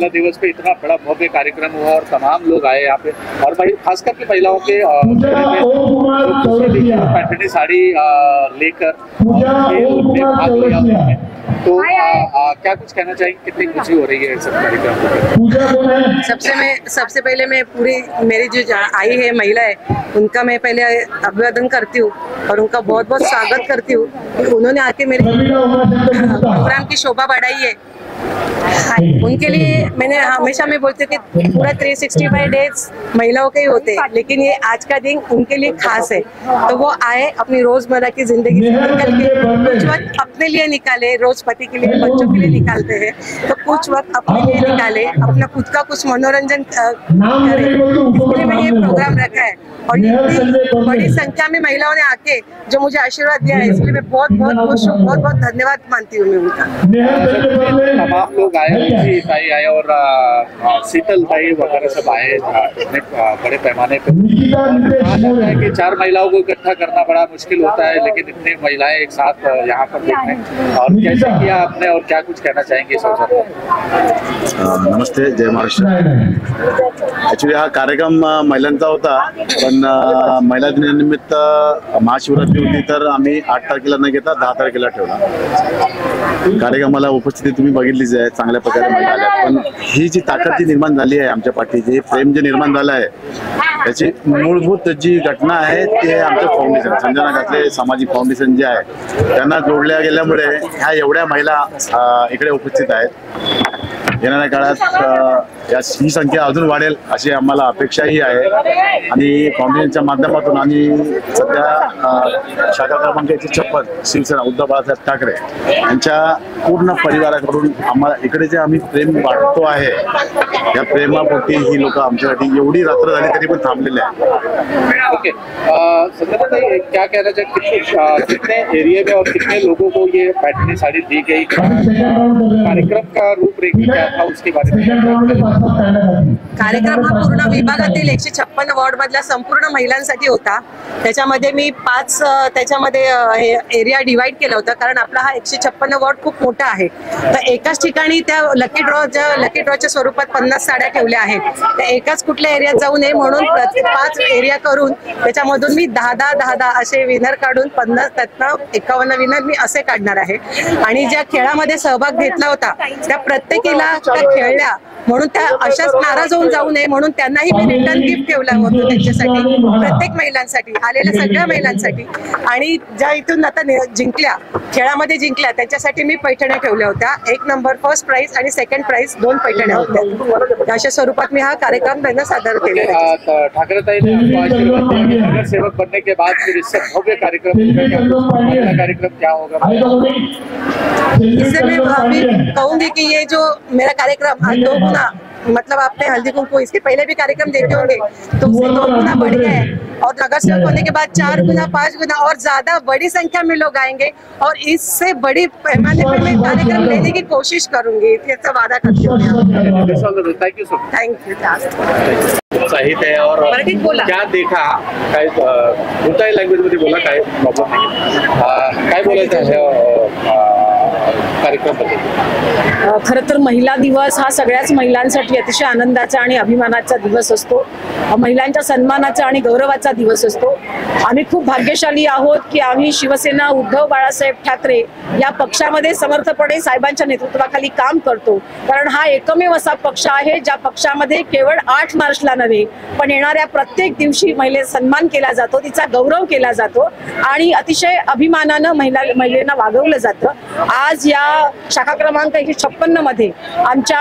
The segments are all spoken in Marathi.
महिला दिवस पे इतना बड़ा भव्य कार्यक्रम हुआ और तमाम लोग आए यहाँ पे, और खास करके महिलाओं के पैठनी साड़ी लेकर भाग लिया। तो क्या कुछ कहना चाहेंगे, कितनी खुशी हो रही है सब कार्यक्रम? सबसे पहले मैं पूरी मेरी जो आई है महिला है उनका मैं पहले अभिवादन करती हूँ और उनका बहुत बहुत स्वागत करती हूँ कि उन्होंने आके मेरे प्रोग्राम की शोभा बढ़ाई है। उनके लिए मैंने हमेशा मैं बोलती हूँ कि पूरा 365 डेज महिलाओं के ही होते हैं, लेकिन ये आज का दिन उनके लिए खास है। तो वो आए अपनी रोजमर्रा की जिंदगी से निकल के कुछ वक्त अपने लिए निकाले, रोज पति के लिए बच्चों के लिए निकालते हैं, तो कुछ वक्त अपने लिए निकाले, अपना खुद का कुछ मनोरंजन करे, इसके लिए मैंने ये प्रोग्राम रखा है। और इतनी बड़ी संख्या में महिलाओं ने आके जो मुझे आशीर्वाद दिया है, इसलिए मैं बहुत बहुत खुश हूँ, बहुत बहुत धन्यवाद मानती हूँ मैं उनका। तमाम लोग आए, भाई आए और शीतल भाई वगैरह सब आए बड़े पैमाने पे। कहा जाता है कि 4 महिलाओं को इकट्ठा करना बड़ा मुश्किल होता है, लेकिन इतनी महिलाएं एक साथ यहाँ पर देखने, और कैसे किया आपने और क्या कुछ कहना चाहेंगे इस अवसर पर? नमस्ते, जय महाराष्ट्र। ऍक्च्युली हा कार्यक्रम महिलांचा होता, पण महिला दिनानिमित्त महाशिवरात्री होती, तर आम्ही 8 तारखेला न घेता 10 तारखेला ठेवला कार्यक्रमाला। उपस्थिती तुम्ही बघितलीच आहे, चांगल्या प्रकारे महिला आल्या, पण ही जी ताकद जी निर्माण झाली आहे आमच्या पाठीची, हे प्रेम जे निर्माण झालं आहे, त्याची मूलभूत जी घटना आहे ते आमचं फाउंडेशन संजना घातले सामाजिक फाउंडेशन जे आहे त्यांना जोडल्या गेल्यामुळे ह्या एवढ्या महिला इकडे उपस्थित आहेत। येणाऱ्या काळात ही संख्या अजून वाढेल अशी आम्हाला अपेक्षाही आहे, आणि फाउंडेशनच्या माध्यमातून आणि सध्या शाखा क्रमांक 156 शिवसेना उद्धव बाळासाहेब ठाकरे यांच्या पूर्ण परिवाराकडून आम्हाला इकडे जे आम्ही प्रेम वाटतो आहे, या प्रेमापोटी ही लोक आमच्यासाठी एवढी रात्र झाली तरी पण थांबलेले आहेत। ओके, क्या कहना चाहिए, कितने एरिया में और कितने लोगों को ये पैठनी साड़ी दी गई, कार्यक्रम का रूपरेखा क्या था उसके बारे में? कार्यक्रम हा पूर्ण विभागातील 156 वॉर्ड मधल्या संपूर्ण महिलांसाठी होता। त्याच्यामध्ये मी 5 त्याच्यामध्ये एरिया डिवाइड केला होता, कारण आपला हा 156 वॉर्ड खूप मोठा आहे। तर एकाच ठिकाणी त्या लकी ड्रॉच्या स्वरूपात 50 साड्या ठेवल्या आहेत। त्या एकाच कुठल्या एरियात जाऊ नये म्हणून 5 एरिया करून त्याच्यामधून मी 10 असे विनर काढून 50 त्यातनं 51 विनर मी असे काढणार आहे। आणि ज्या खेळामध्ये सहभाग घेतला होता त्या प्रत्येकीला त्या खेळल्या म्हणून त्या अशाच नाराज होऊन जाऊ नये म्हणून त्यांनाही मी रिटर्न गिफ्ट ठेवला होता त्यांच्यासाठी, प्रत्येक महिलांसाठी, आलेल्या सगळ्या महिलांसाठी। आणि ज्या इथून आता जिंकल्या, खेळामध्ये जिंकल्या, त्यांच्यासाठी मी पैठण्या ठेवल्या होत्या। 1 नंबर फर्स्ट प्राइज आणि सेकंड प्राइज 2 पैठण्या होत्या। अशा स्वरूपात मी हा कार्यक्रम त्यांना सादर केला। ठाकरे ताई ने आपको आशीर्वाद दिया, नगर सेवक बनने के बाद फिर इससे भव्य कार्यक्रम क्या होगा? इससे मैं अभी कहूंगी कि ये जो मेरा कार्यक्रम आज 2 गुना, मतलब आपने हल्दी कुमकुम इसके पहले भी कार्यक्रम देखे होंगे, तो उससे 2 गुना बढ़ गया है, और नगर सेवक होने के बाद 4 गुना 5 गुना और ज्यादा बड़ी संख्या में लोग आएंगे, और इससे बड़ी पैमाने पर मैं कार्यक्रम लेने की कोशिश करूंगी, ऐसा वादा करती हूँ। Thank you. उत्साहित है और क्या देखा, काय कोणत्याही लँग्वेज मध्ये बोला, काय प्रॉब्लेम नाही, काय बोलायचं आहे कार्यक्रम? खरं तर महिला दिवस हा सगळ्याच महिलांसाठी अतिशय आनंदाचा आणि अभिमानाचा दिवस असतो, महिलांच्या सन्मानाचा आणि गौरवाचा दिवस असतो। आम्ही खूप भाग्यशाली आहोत की आम्ही शिवसेना उद्धव बाळासाहेब ठाकरे या पक्षामध्ये समर्थपणे साहेबांच्या नेतृत्वाखाली काम करतो, कारण हा एकमेव असा पक्ष आहे ज्या पक्षामध्ये केवळ 8 मार्चला नव्हे पण येणाऱ्या प्रत्येक दिवशी महिलेचा सन्मान केला जातो, तिचा गौरव केला जातो आणि अतिशय अभिमानानं महिलांना वागवलं जातं। आज या शाखा क्रमांक 156 मध्ये आमच्या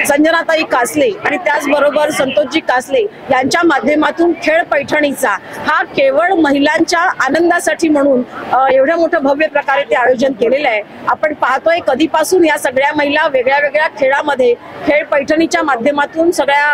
संजनाताई कासले आणि त्याचबरोबर संतोषजी कासले यांच्या माध्यमातून खेळ पैठणीचा हा केवळ महिलांच्या आनंदासाठी म्हणून एवढ्या मोठ्या भव्य प्रकारे ते आयोजन केलेलं आहे। आपण पाहतोय कधीपासून या सगळ्या महिला वेगळ्या वेगळ्या खेळामध्ये, खेळ पैठणीच्या माध्यमातून सगळ्या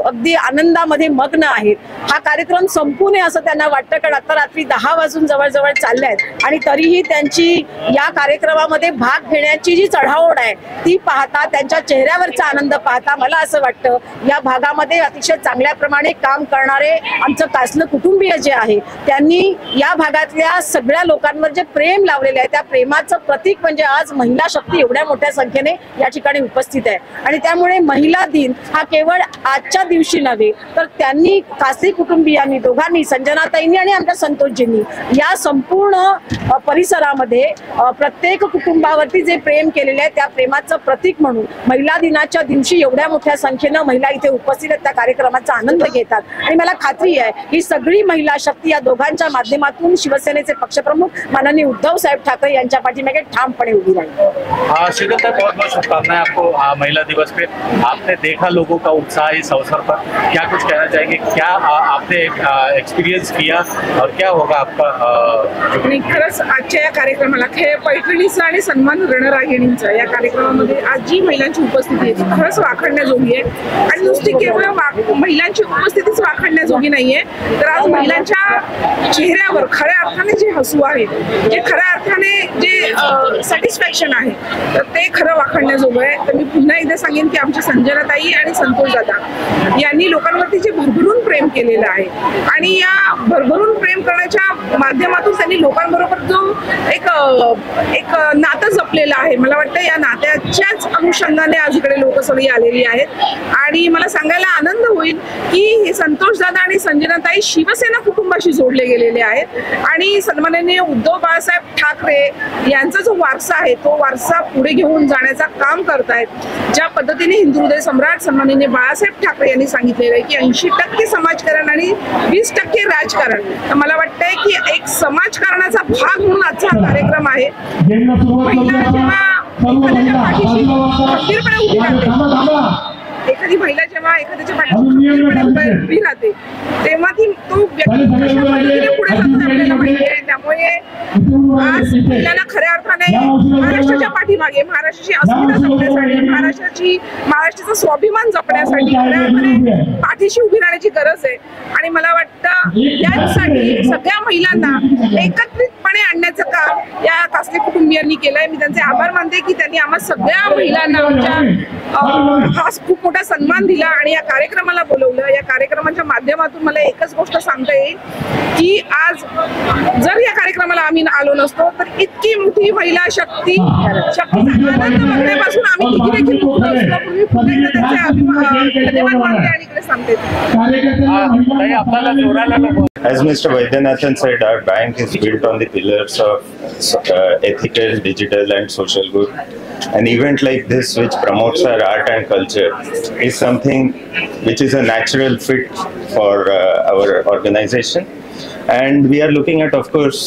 अगदी आनंदामध्ये मग्न आहेत। हा कार्यक्रम संपू नये असं त्यांना वाटतं, कारण आता रात्री 10 वाजून जवळजवळ चालले आहेत आणि तरीही त्यांची या कार्यक्रमामध्ये भाग घेण्याची जी चढाओढ आहे ती पाहता, त्यांच्या चेहऱ्यावरचा आनंद पाहता मला असं वाटतं या भागामध्ये अतिशय चांगल्या प्रमाणे काम करणारे आमचं कासलं कुटुंबीय जे आहे त्यांनी या भागातल्या सगळ्या लोकांवर जे प्रेम लावलेले आहे त्या प्रेमाचं प्रतीक म्हणजे आज महिला शक्ती एवढ्या मोठ्या संख्येने या ठिकाणी उपस्थित आहे. आणि त्यामुळे महिला दिन हा केवळ आजच्या दिवशी नव्हे तर त्यांनी कासली कुटुंबियांनी दोघांनी संजनाताईंनी आणि आमच्या संतोषजींनी या संपूर्ण परिसरामध्ये प्रत्येक कुटुंबावरती जे प्रेम केलेले आहे त्या प्रेमाचं प्रतीक म्हणून महिला दिनाच्या दिवशी एवढ्या मोठ्या संख्येनं महिला इथे उपस्थित आहेत, त्या कार्यक्रमाचा आनंद घेतात. आणि मला खात्री आहे ही सगळी महिला शक्ती या दोघांच्या माध्यमातून शिवसेनेचे पक्षप्रमुख माननीय उद्धव साहेब ठाकरे यांच्या पाठीमागे ठामपणे उभी राहील. शीतल साहब, बहुत बहुत शुभकामनाएं आपको महिला दिवस पे. आपने देखा लोगों का उत्साह इस अवसर पर, क्या कुछ कहना चाहेंगे? क्या आपने एक्सपीरियंस किया और क्या होगा आपका? आणि खरंच आजच्या या कार्यक्रमाला खेळ पैठणीचा आणि सन्मान रणरागिणींचा या कार्यक्रमामध्ये आज जी महिलांची उपस्थिती आहे ती खरंच वाखाणण्याजोगी आहे. आणि नुसती केवळ महिलांची उपस्थितीच वाखाणण्याजोगी नाहीये, तर आज महिलांच्या चेहऱ्यावर खऱ्या अर्थाने जे हसू आहे, जे खऱ्या अर्थाने जे सॅटिस्फॅक्शन आहे, तर ते खरं वाखाणण्याजोगं आहे. तर मी पुन्हा एकदा सांगेन की आमच्या संजनाताई आणि संतोष दादा यांनी लोकांवरती जे भरभरून प्रेम केलेलं आहे आणि या भरभरून प्रेम करण्याच्या माध्यमातून त्यांनी लोकांबरोबर जो एक नातं जपलेलं आहे, मला वाटतं या नात्याच्याच अनुषंगाने आज इकडे लोक सगळी आलेली आहेत. आणि मला सांगायला आनंद होईल की हे संतोष दादा आणि संजनाताई शिवसेना कुटुंबाशी जोडले गेलेले आहेत आणि सन्माननीय उद्धव बाळासाहेब ठाकरे यांचा जो वारसा आहे तो वारसा पुढे घेऊन जाण्याचा काम करतायत. ज्या पद्धतीने हिंदू हृदय सम्राट सन्माननीय बाळासाहेब ठाकरे यांनी सांगितलेलं आहे की 80% समाजकारण आणि 20% राजकारण, तर मला वाटतंय की एक समाजकारणाचा भाग म्हणून आजचा हा कार्यक्रम आहे. महिला जेव्हा एखाद्याच्या पाठीशी खंबीरपणे उभी राहते, एखादी महिला जेव्हा एखाद्याच्या पाठीशी उभी राहते तेव्हा तो व्यक्ती कशा पद्धतीने पुढे जातो आपल्याला माहिती आहे. त्यामुळे आज महिलांना खऱ्या अर्थाने महाराष्ट्राच्या पाठीमागे महाराष्ट्राची अस्मिता जपण्यासाठी महाराष्ट्राचा स्वाभिमान जपण्यासाठी खऱ्या अर्थाने पाठीशी उभी राहण्याची गरज आहे. आणि मला वाटतं यासाठी सगळ्या महिलांना एकत्रितपणे आणण्याचं काम या कासले कुटुंबियांनी केलंय. मी त्यांचे आभार मानते की त्यांनी आम्हा सगळ्या महिलांना हा खूप मोठा सन्मान दिला आणि या कार्यक्रमाला बोलवलं. या कार्यक्रमाच्या माध्यमातून मला एकच गोष्ट सांगता येईल की आज जर या कार्यक्रमाला आम्ही आलो नसतो तर इतकी मोठी महिला शक्तीचा आनंद बघण्यापासून आम्ही किती देखील मुक्त असतो. पूर्वी पुन्हा एकदा त्यांचे धन्यवाद मानते आणि इकडे सांगते. As Mr. Vaidyanathan said, our bank is built on the pillars of ethical, digital and social good. An event like this, which promotes our art and culture, is something which is a natural fit for our organization. And we are looking at, of course,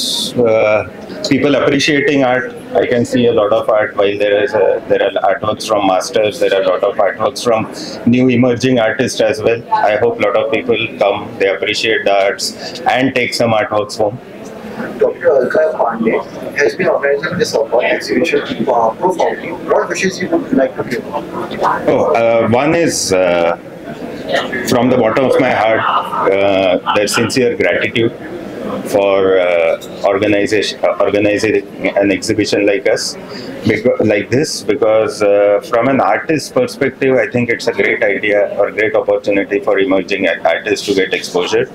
people appreciating art. I can see a lot of art. While there are artworks from masters, there are a lot of artworks from new emerging artists as well. I hope a lot of people come, they appreciate the arts and take some artworks home. Dr. Alka Pandey has been organizing this exhibition profoundly. What wishes you would like to give? One is from the bottom of my heart, their sincere gratitude for organizing an exhibition like this, because from an artist perspective, I think it's a great idea or great opportunity for emerging artists to get exposure.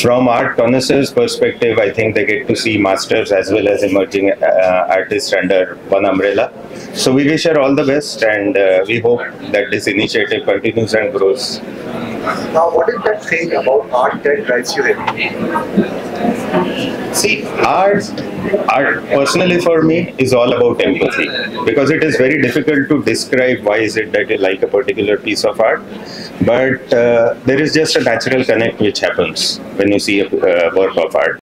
From art connoisseurs perspective, I think they get to see masters as well as emerging artists under one umbrella. So we wish her all the best, and we hope that this initiative continues and grows. Now, what is that thing about art that drives you in? See, art personally for me is all about empathy, because it is very difficult to describe why is it that you like a particular piece of art, but there is just a natural connect which happens when you see a work of art.